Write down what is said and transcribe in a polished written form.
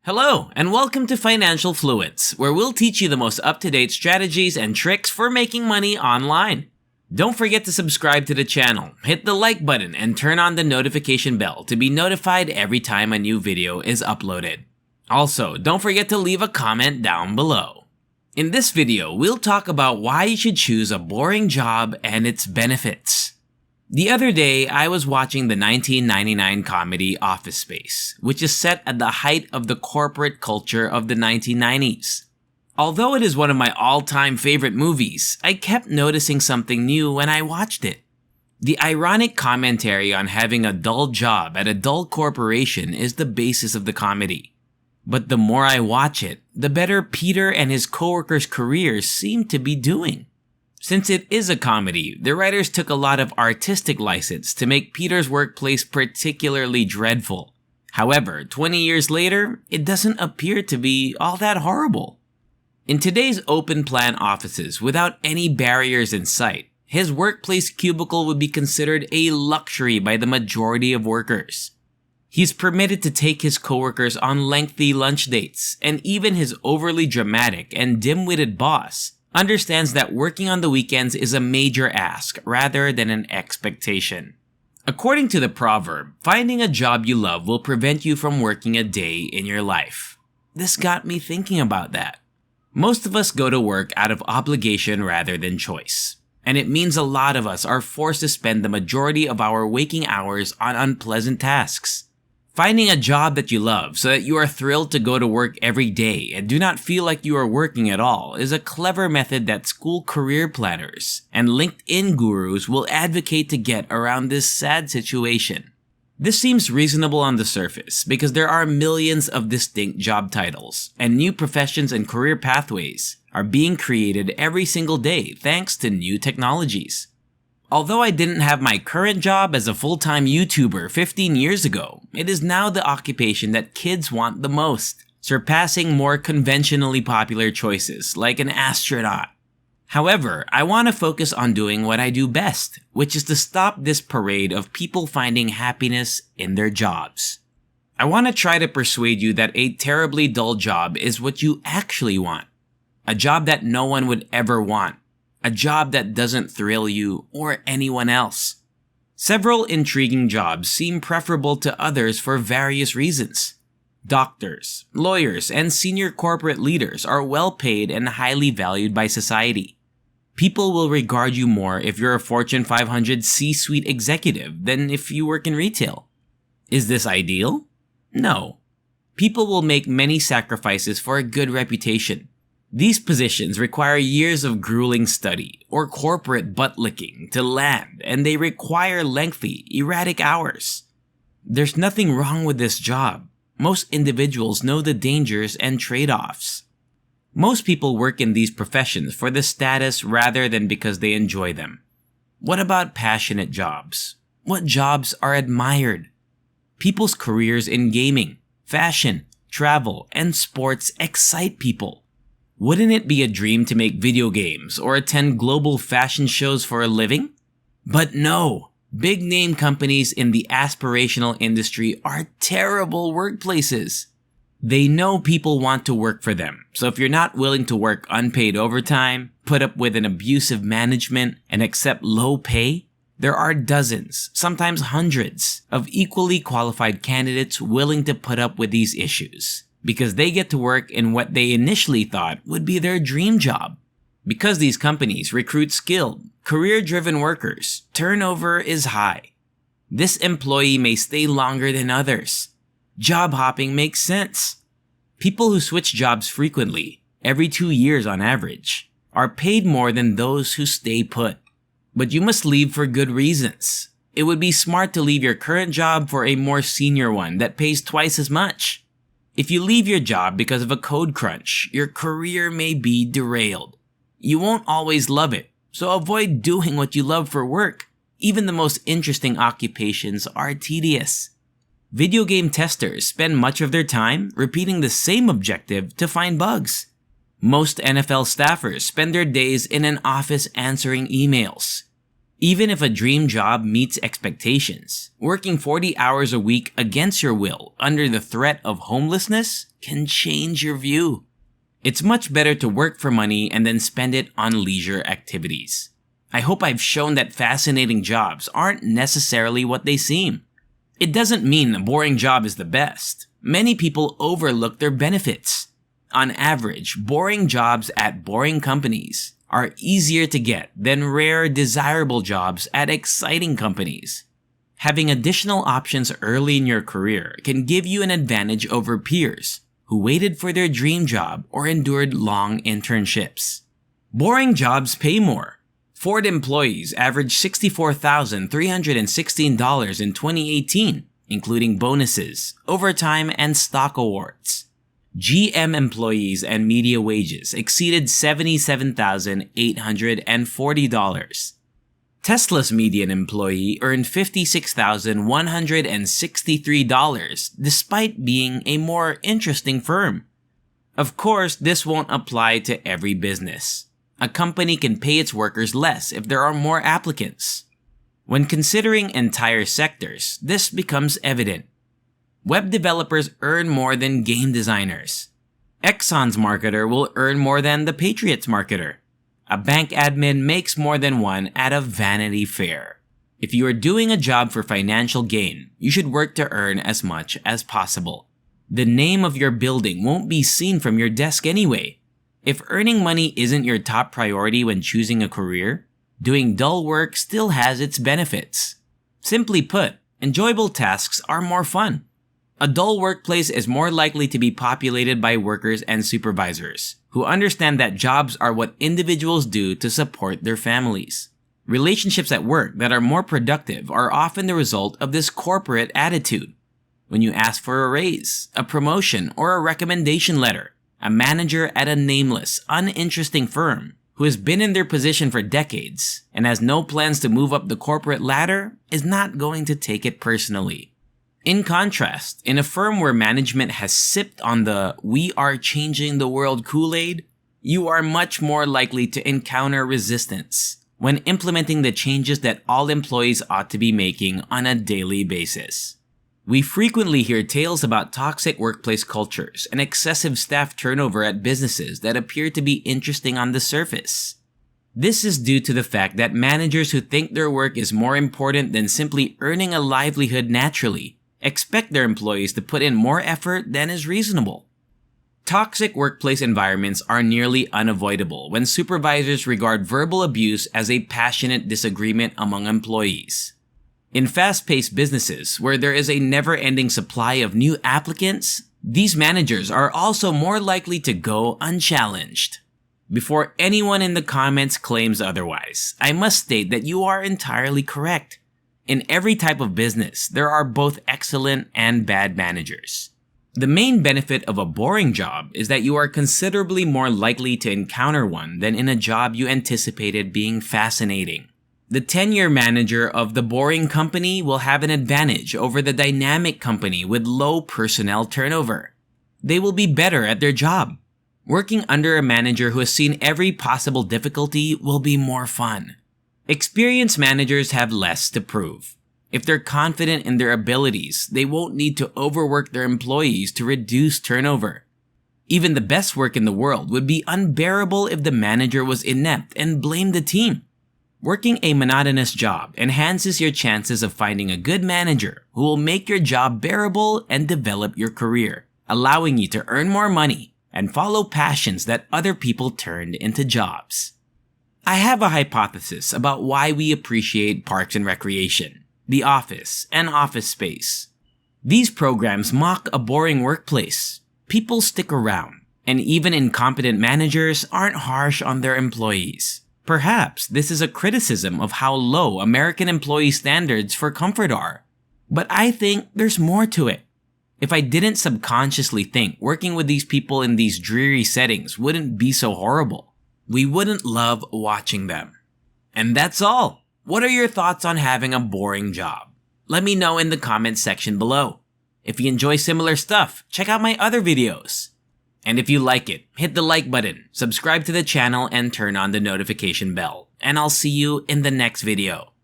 Hello, and welcome to Financial Fluence, where we'll teach you the most up-to-date strategies and tricks for making money online. Don't forget to subscribe to the channel, hit the like button, and turn on the notification bell to be notified every time a new video is uploaded. Also, don't forget to leave a comment down below. In this video, we'll talk about why you should choose a boring job and its benefits. The other day, I was watching the 1999 comedy Office Space, which is set at the height of the corporate culture of the 1990s. Although it is one of my all-time favorite movies, I kept noticing something new when I watched it. The ironic commentary on having a dull job at a dull corporation is the basis of the comedy. But the more I watch it, the better Peter and his coworkers' careers seem to be doing. Since it is a comedy, the writers took a lot of artistic license to make Peter's workplace particularly dreadful. However, 20 years later, it doesn't appear to be all that horrible. In today's open-plan offices without any barriers in sight, his workplace cubicle would be considered a luxury by the majority of workers. He's permitted to take his coworkers on lengthy lunch dates, and even his overly dramatic and dim-witted boss understands that working on the weekends is a major ask rather than an expectation. According to the proverb, finding a job you love will prevent you from working a day in your life. This got me thinking about that. Most of us go to work out of obligation rather than choice, and it means a lot of us are forced to spend the majority of our waking hours on unpleasant tasks. Finding a job that you love so that you are thrilled to go to work every day and do not feel like you are working at all is a clever method that school career planners and LinkedIn gurus will advocate to get around this sad situation. This seems reasonable on the surface because there are millions of distinct job titles, and new professions and career pathways are being created every single day thanks to new technologies. Although I didn't have my current job as a full-time YouTuber 15 years ago, it is now the occupation that kids want the most, surpassing more conventionally popular choices like an astronaut. However, I want to focus on doing what I do best, which is to stop this parade of people finding happiness in their jobs. I want to try to persuade you that a terribly dull job is what you actually want. A job that no one would ever want. A job that doesn't thrill you or anyone else. Several intriguing jobs seem preferable to others for various reasons. Doctors, lawyers, and senior corporate leaders are well paid and highly valued by society. People will regard you more if you're a Fortune 500 C-suite executive than if you work in retail. Is this ideal? No. People will make many sacrifices for a good reputation. These positions require years of grueling study or corporate butt-licking to land, and they require lengthy, erratic hours. There's nothing wrong with this job. Most individuals know the dangers and trade-offs. Most people work in these professions for the status rather than because they enjoy them. What about passionate jobs? What jobs are admired? People's careers in gaming, fashion, travel, and sports excite people. Wouldn't it be a dream to make video games or attend global fashion shows for a living? But no, big-name companies in the aspirational industry are terrible workplaces. They know people want to work for them, so if you're not willing to work unpaid overtime, put up with an abusive management, and accept low pay, there are dozens, sometimes hundreds, of equally qualified candidates willing to put up with these issues, because they get to work in what they initially thought would be their dream job. Because these companies recruit skilled, career-driven workers, turnover is high. This employee may stay longer than others. Job hopping makes sense. People who switch jobs frequently, every 2 years on average, are paid more than those who stay put. But you must leave for good reasons. It would be smart to leave your current job for a more senior one that pays twice as much. If you leave your job because of a code crunch, your career may be derailed. You won't always love it, so avoid doing what you love for work. Even the most interesting occupations are tedious. Video game testers spend much of their time repeating the same objective to find bugs. Most NFL staffers spend their days in an office answering emails. Even if a dream job meets expectations, working 40 hours a week against your will under the threat of homelessness can change your view. It's much better to work for money and then spend it on leisure activities. I hope I've shown that fascinating jobs aren't necessarily what they seem. It doesn't mean a boring job is the best. Many people overlook their benefits. On average, boring jobs at boring companies are easier to get than rare, desirable jobs at exciting companies. Having additional options early in your career can give you an advantage over peers who waited for their dream job or endured long internships. Boring jobs pay more. Ford employees averaged $64,316 in 2018, including bonuses, overtime, and stock awards. GM employees and media wages exceeded $77,840. Tesla's median employee earned $56,163 despite being a more interesting firm. Of course, this won't apply to every business. A company can pay its workers less if there are more applicants. When considering entire sectors, this becomes evident. Web developers earn more than game designers. Exxon's marketer will earn more than the Patriots marketer. A bank admin makes more than one at a Vanity Fair. If you are doing a job for financial gain, you should work to earn as much as possible. The name of your building won't be seen from your desk anyway. If earning money isn't your top priority when choosing a career, doing dull work still has its benefits. Simply put, enjoyable tasks are more fun. A dull workplace is more likely to be populated by workers and supervisors who understand that jobs are what individuals do to support their families. Relationships at work that are more productive are often the result of this corporate attitude. When you ask for a raise, a promotion, or a recommendation letter, a manager at a nameless, uninteresting firm who has been in their position for decades and has no plans to move up the corporate ladder is not going to take it personally. In contrast, in a firm where management has sipped on the "we are changing the world" Kool-Aid, you are much more likely to encounter resistance when implementing the changes that all employees ought to be making on a daily basis. We frequently hear tales about toxic workplace cultures and excessive staff turnover at businesses that appear to be interesting on the surface. This is due to the fact that managers who think their work is more important than simply earning a livelihood naturally expect their employees to put in more effort than is reasonable. Toxic workplace environments are nearly unavoidable when supervisors regard verbal abuse as a passionate disagreement among employees. In fast-paced businesses where there is a never-ending supply of new applicants, these managers are also more likely to go unchallenged. Before anyone in the comments claims otherwise, I must state that you are entirely correct. In every type of business, there are both excellent and bad managers. The main benefit of a boring job is that you are considerably more likely to encounter one than in a job you anticipated being fascinating. The tenure manager of the boring company will have an advantage over the dynamic company with low personnel turnover. They will be better at their job. Working under a manager who has seen every possible difficulty will be more fun. Experienced managers have less to prove. If they're confident in their abilities, they won't need to overwork their employees to reduce turnover. Even the best work in the world would be unbearable if the manager was inept and blamed the team. Working a monotonous job enhances your chances of finding a good manager who will make your job bearable and develop your career, allowing you to earn more money and follow passions that other people turned into jobs. I have a hypothesis about why we appreciate parks and recreation, The Office, and Office Space. These programs mock a boring workplace. People stick around, and even incompetent managers aren't harsh on their employees. Perhaps this is a criticism of how low American employee standards for comfort are. But I think there's more to it. If I didn't subconsciously think working with these people in these dreary settings wouldn't be so horrible, we wouldn't love watching them. And that's all. What are your thoughts on having a boring job? Let me know in the comments section below. If you enjoy similar stuff, check out my other videos. And if you like it, hit the like button, subscribe to the channel, and turn on the notification bell. And I'll see you in the next video.